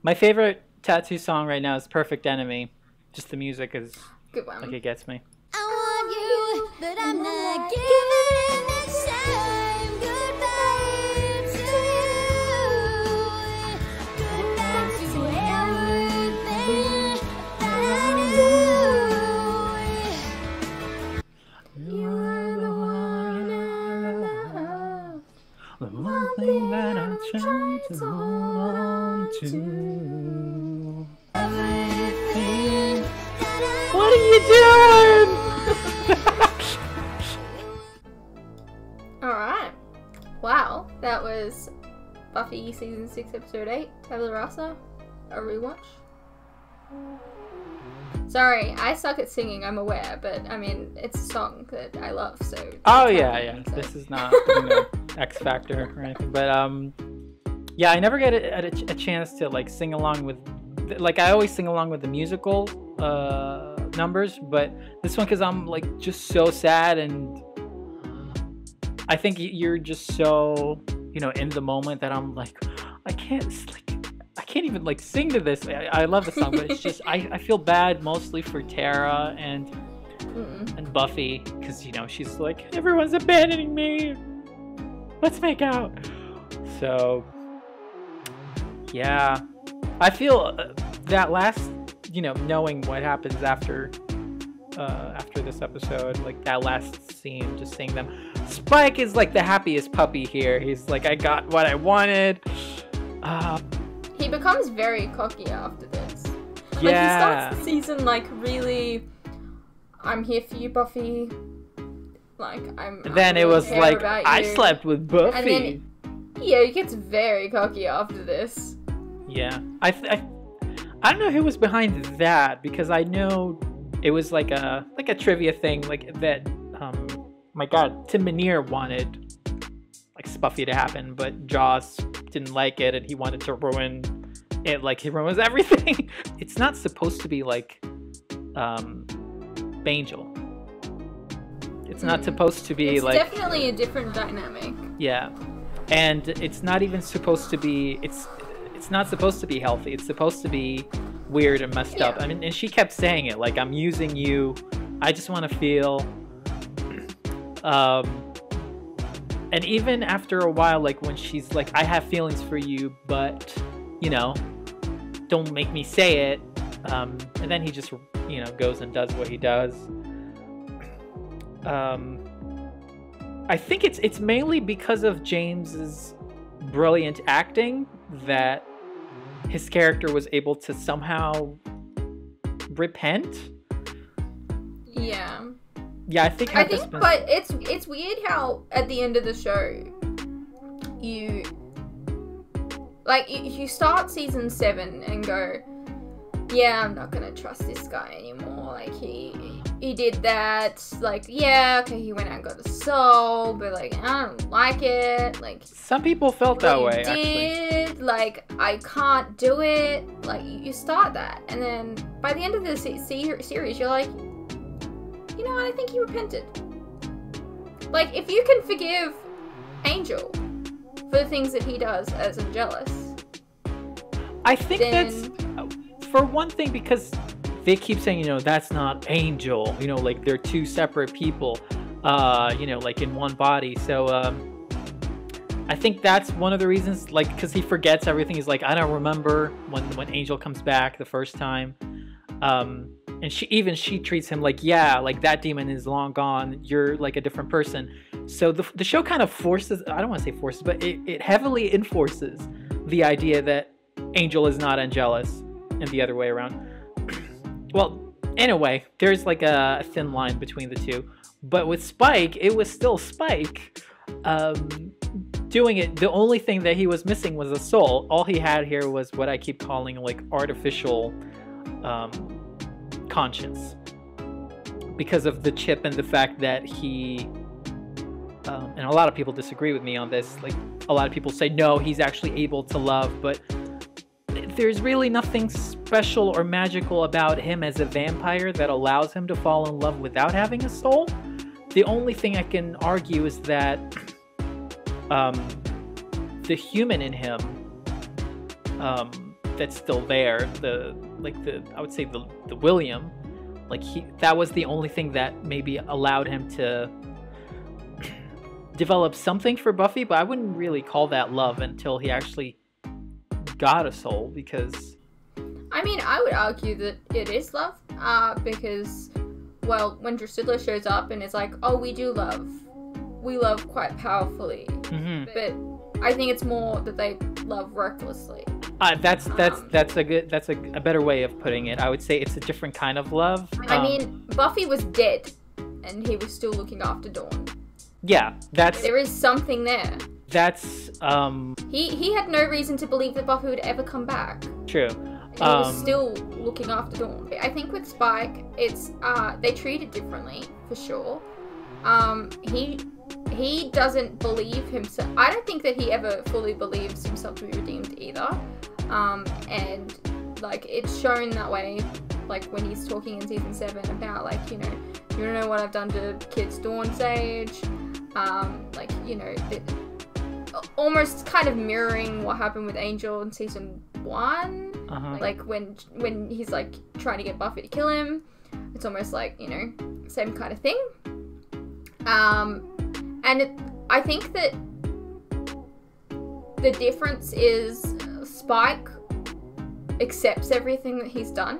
My favorite tattoo song right now is Perfect Enemy. Just the music is good one. Like it gets me. I want you, but I'm not giving this time. Goodbye to you. Goodbye to everything that I knew. You are the one I love. The one thing that I'm trying to hold on to. Everything that What are you doing? Alright. Wow, that was Buffy Season 6, Episode 8, Tabula Rasa, a rewatch. Sorry, I suck at singing, I'm aware, but I mean, it's a song that I love, so... Oh, yeah. This is not, X Factor or anything, but, yeah, I never get a chance to, like, sing along with... Like, I always sing along with the musical, numbers, but this one, because I'm, like, just so sad, and I think you're just so, in the moment that I'm, like, I can't even like sing to this. I love the song, but it's just I feel bad mostly for Tara and Buffy, because she's like, everyone's abandoning me. Let's make out. So yeah, I feel that last knowing what happens after this episode, like that last scene, just seeing them. Spike is like the happiest puppy here. He's like, I got what I wanted. He becomes very cocky after this. Like, Yeah. he starts the season, like, really, I'm here for you, Buffy. Like, I'm Then it was care like, about I you. slept with Buffy. And then, yeah, he gets very cocky after this. Yeah. I don't know who was behind that, because I know it was like a trivia thing, like that, my god, Tim Minear wanted like Buffy to happen, but Joss didn't like it, and he wanted to ruin it, like he ruins everything. It's not supposed to be like Angel. It's not supposed to be It's like... definitely a different dynamic. Yeah. And it's not even supposed to be... It's not supposed to be healthy. It's supposed to be weird and messed up. I mean, and she kept saying it, like, I'm using you. I just want to feel... And even after a while, like, when she's like, I have feelings for you, but, don't make me say it. And then he just, goes and does what he does. I think it's mainly because of James's brilliant acting that his character was able to somehow repent. Yeah. Yeah, I think but it's weird how at the end of the show you start season 7 and go, yeah, I'm not gonna trust this guy anymore. Like he did that. Like, yeah, okay, he went out and got a soul, but like I don't like it. Like some people felt that way. Actually, like I can't do it. Like you start that, and then by the end of the series, you're like, you know what? I think he repented. Like if you can forgive Angel for the things that he does as Angelus, I think that's for one thing, because they keep saying, you know, that's not Angel, you know, like they're two separate people, you know, like in one body. So I think that's one of the reasons, like, because he forgets everything. He's like, I don't remember when Angel comes back the first time, and she treats him like, yeah, like that demon is long gone, you're like a different person. So the show kind of forces, I don't want to say forces, but it heavily enforces the idea that Angel is not Angelus and the other way around. Well, anyway, there's like a thin line between the two. But with Spike, it was still Spike doing it. The only thing that he was missing was a soul. All he had here was what I keep calling like artificial conscience. Because of the chip and the fact that he... and a lot of people disagree with me on this. Like, a lot of people say, no, he's actually able to love, but there's really nothing special or magical about him as a vampire that allows him to fall in love without having a soul. The only thing I can argue is that the human in him that's still there, I would say the William, like that was the only thing that maybe allowed him to develop something for Buffy, but I wouldn't really call that love until he actually got a soul, because I mean, I would argue that it is love, because, well, when Drusilla shows up and is like, oh, we love quite powerfully, but I think it's more that they love recklessly. That's a better way of putting it. I would say it's a different kind of love. I mean, Buffy was dead, and he was still looking after Dawn. Yeah, there is something there. That's He had no reason to believe that Buffy would ever come back. True. And he was still looking after Dawn. I think with Spike, it's they treat it differently for sure. He doesn't believe himself. I don't think that he ever fully believes himself to be redeemed either. And like it's shown that way, like when he's talking in season 7 about like, you know, you don't know what I've done to kids Dawn's age. Like, you know, almost kind of mirroring what happened with Angel in season 1. Like when he's like trying to get Buffy to kill him, it's almost like, you know, same kind of thing. And I think that the difference is Spike accepts everything that he's done,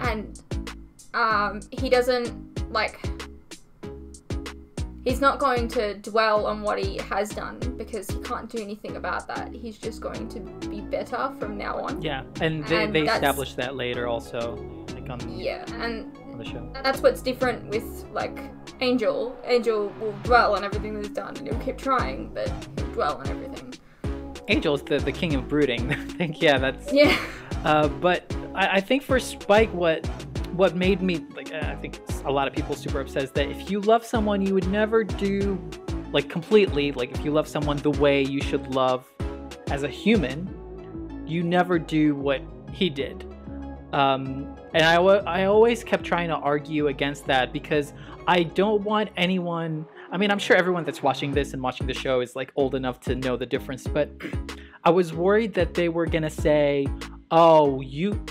and he doesn't like. He's not going to dwell on what he has done because he can't do anything about that. He's just going to be better from now on. Yeah, and they established that later also, like on the show. That's what's different with like Angel. Angel will dwell on everything that's done, and he'll keep trying, but he'll dwell on everything. Angel's the king of brooding. I think that's but I think for Spike, what made me like, I think a lot of people super upset is that if you love someone, you would never do like completely, like if you love someone the way you should love as a human, you never do what he did. And I always kept trying to argue against that, because I don't want anyone, I mean, I'm sure everyone that's watching this and watching the show is like old enough to know the difference, but I was worried that they were gonna say, oh,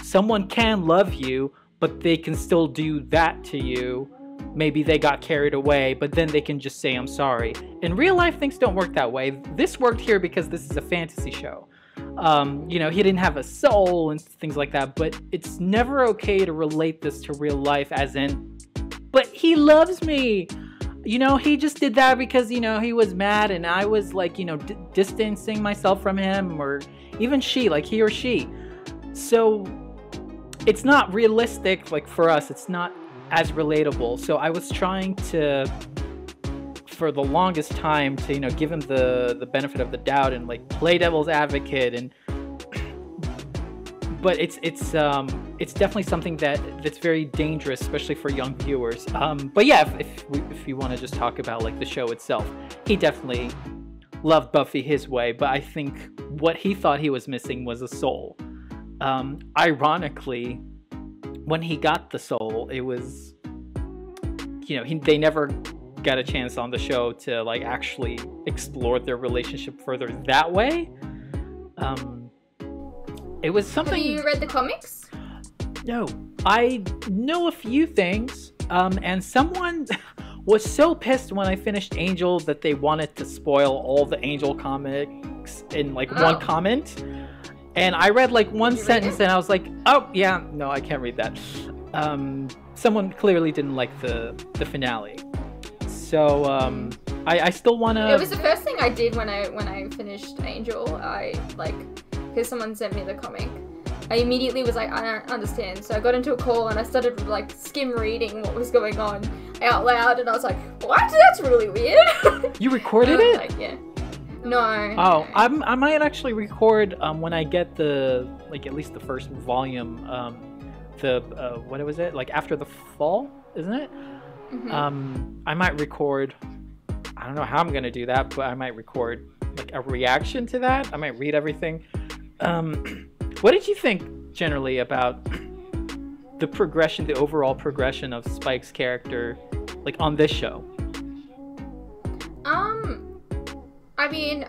someone can love you, but they can still do that to you. Maybe they got carried away, but then they can just say, I'm sorry. In real life, things don't work that way. This worked here because this is a fantasy show. You know, he didn't have a soul and things like that, but it's never okay to relate this to real life as in, but he loves me. You know, he just did that because, you know, he was mad and I was like, you know, distancing myself from him, or even she, like he or she. So it's not realistic, like for us, it's not as relatable. So I was trying to, for the longest time, to give him the benefit of the doubt and like play devil's advocate, and but it's definitely something that's very dangerous, especially for young viewers. But yeah, if you want to just talk about like the show itself, he definitely loved Buffy his way, but I think what he thought he was missing was a soul. Ironically, when he got the soul, it was, they never got a chance on the show to like actually explore their relationship further that way. It was something. Have you read the comics? No, I know a few things, and someone was so pissed when I finished Angel that they wanted to spoil all the Angel comics in like one comment. And I read like one sentence and I was like, oh yeah, no, I can't read that. Someone clearly didn't like the finale. So I still want to... It was the first thing I did when I finished Angel. Because someone sent me the comic. I immediately was like, I don't understand. So I got into a call and I started like skim reading what was going on out loud, and I was like, what? That's really weird. You recorded it? Like, yeah. No. Oh, I might actually record when I get at least the first volume. What was it? Like After the Fall, isn't it? Mm-hmm. I might record. I don't know how I'm gonna do that, but I might record like a reaction to that. I might read everything. What did you think generally about the overall progression of Spike's character, like on this show? I mean,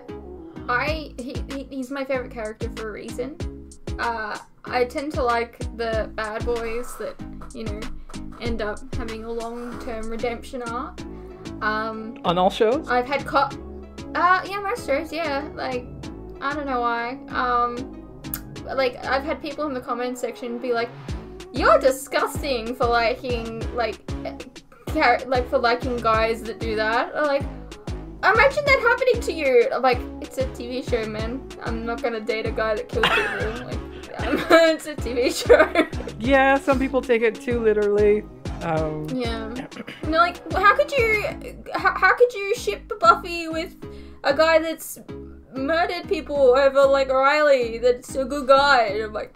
he's my favorite character for a reason. I tend to like the bad boys that, end up having a long-term redemption arc. On all shows? I've had yeah, most shows, yeah. Like, I don't know why. Like, I've had people in the comments section be like, you're disgusting for liking, for liking guys that do that. Or like, imagine that happening to you. I'm like, it's a TV show, man. I'm not gonna date a guy that kills people. Like, it's a TV show. Yeah, some people take it too literally. Yeah. No, like, how could you ship Buffy with a guy that's murdered people over like Riley? That's a good guy. And I'm like,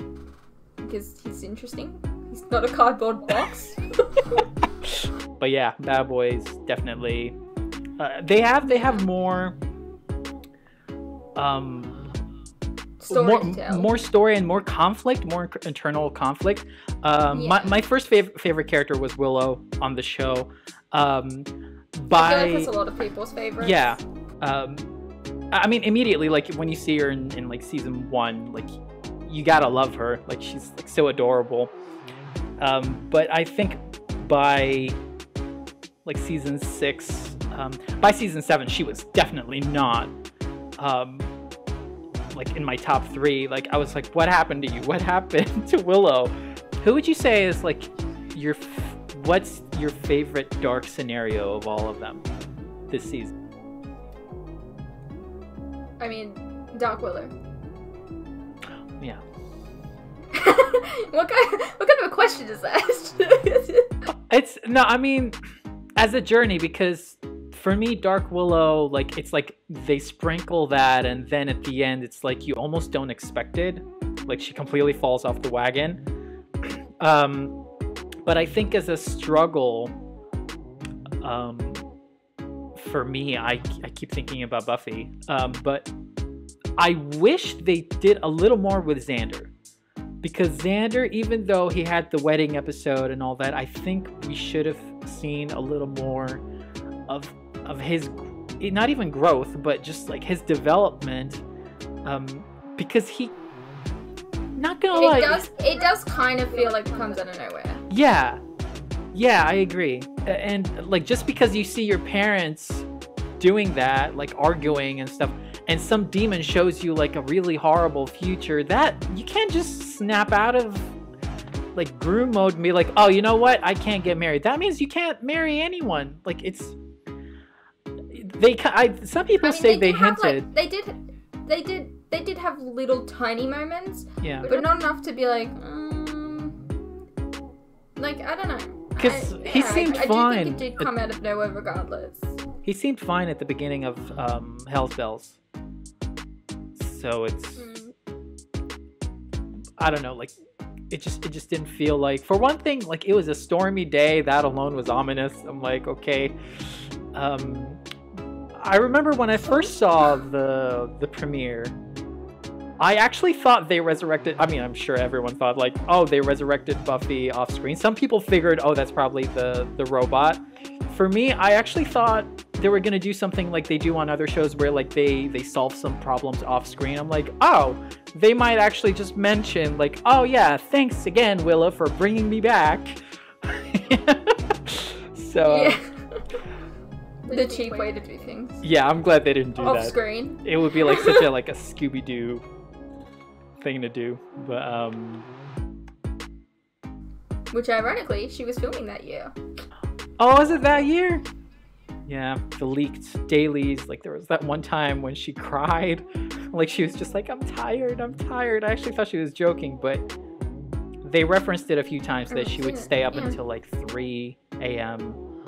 because he's interesting. He's not a cardboard box. But yeah, Bad Boys definitely. They have more. More story and more conflict, more internal conflict. My first favorite character was Willow on the show. I feel like that's a lot of people's favorites. Yeah. I mean, immediately, like when you see her in like season 1, like you gotta love her. Like she's like so adorable. But I think by like season 6, by season 7, she was definitely not. Like in my top 3, like I was like, what happened to you? What happened to Willow? Who would you say is like what's your favorite dark scenario of all of them this season? I mean, Dark Willow. Yeah. What kind of a question is that? I mean, as a journey, because for me, Dark Willow, like, it's like they sprinkle that, and then at the end, it's like you almost don't expect it. Like, she completely falls off the wagon. But I think as a struggle, for me, I keep thinking about Buffy. But I wish they did a little more with Xander. Because Xander, even though he had the wedding episode and all that, I think we should have seen a little more of his, not even growth, but just like his development, because he, not gonna lie, it does kind of feel like it comes out of nowhere. Yeah, I agree. And like, just because you see your parents doing that, like arguing and stuff, and some demon shows you like a really horrible future, that you can't just snap out of like groom mode and be like, oh, you know what, I can't get married. That means you can't marry anyone. Like, it's, some people say they hinted. They did have little tiny moments. Yeah. But not enough to be like, like, I don't know. Because he seemed I fine. do think it did come out of nowhere regardless. He seemed fine at the beginning of Hell's Bells. So it's... I don't know, like, it just didn't feel like... For one thing, like, it was a stormy day. That alone was ominous. I'm like, okay. I remember when I first saw the premiere, I actually thought they resurrected... I mean, I'm sure everyone thought, like, oh, they resurrected Buffy off screen. Some people figured, oh, that's probably the robot. For me, I actually thought they were going to do something like they do on other shows where, like, they solve some problems off screen. I'm like, oh, they might actually just mention, like, oh, yeah, thanks again, Willa, for bringing me back. So... Yeah. The cheap way to do things. Yeah, I'm glad they didn't do that. Off screen. It would be like such a like a Scooby-Doo thing to do, but Which ironically, she was filming that year. Oh, was it that year? Yeah, the leaked dailies. Like there was that one time when she cried, like she was just like, "I'm tired, I'm tired." I actually thought she was joking, but they referenced it a few times that she would stay up until like 3 a.m.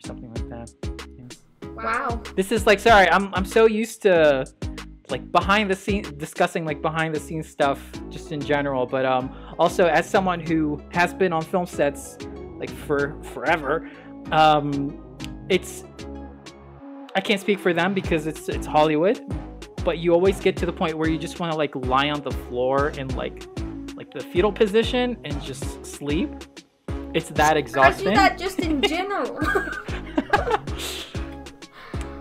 something like that. Yeah. Wow. This is like, sorry, I'm so used to like behind the scenes, discussing like behind the scenes stuff just in general, but also as someone who has been on film sets like for forever, it's, I can't speak for them because it's Hollywood, but you always get to the point where you just want to like lie on the floor in like the fetal position and just sleep. It's that exhausting. I do that just in general.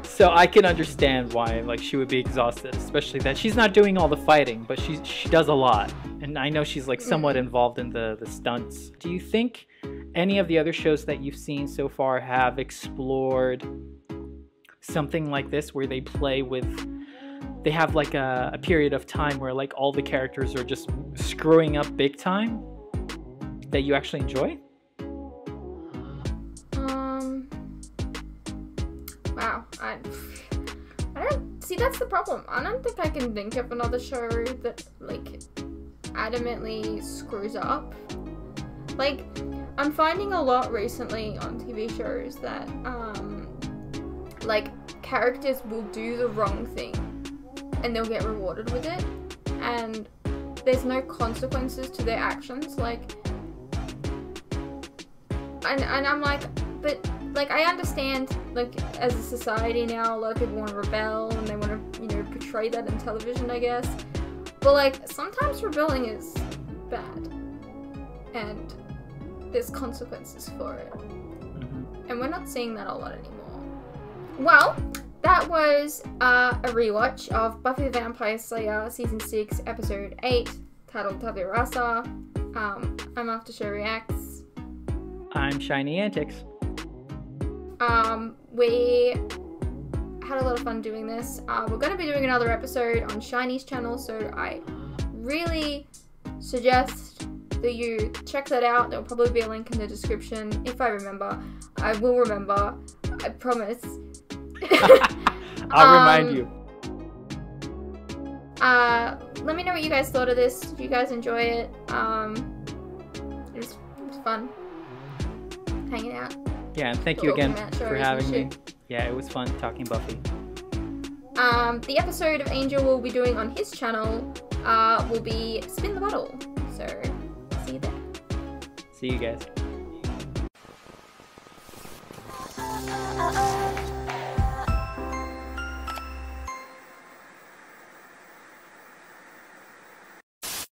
So I can understand why like she would be exhausted, especially that she's not doing all the fighting, but she does a lot. And I know she's like somewhat involved in the stunts. Do you think any of the other shows that you've seen so far have explored something like this where they play with, they have like a period of time where like all the characters are just screwing up big time that you actually enjoy? Wow, I don't see, that's the problem. I don't think I can think of another show that like adamantly screws up. Like, I'm finding a lot recently on TV shows that like characters will do the wrong thing and they'll get rewarded with it, and there's no consequences to their actions. Like, and I'm like, but like, I understand, like, as a society now, a lot of people want to rebel and they want to, you know, portray that in television, I guess. But, like, sometimes rebelling is bad. And there's consequences for it. And we're not seeing that a lot anymore. Well, that was a rewatch of Buffy the Vampire Slayer Season 6, Episode 8, titled Tabula Rasa. I'm After Show Reacts. I'm Shiny Antics. We had a lot of fun doing this. We're going to be doing another episode on Shiny's channel, so I really suggest that you check that out. There'll probably be a link in the description. If I remember, I will remember. I promise. I'll remind you. Let me know what you guys thought of this. Did you guys enjoy it? It was fun hanging out. Yeah, and thank you again for having me. Yeah, it was fun talking Buffy. The episode of Angel we'll be doing on his channel will be Spin the Bottle. So, see you there. See you guys.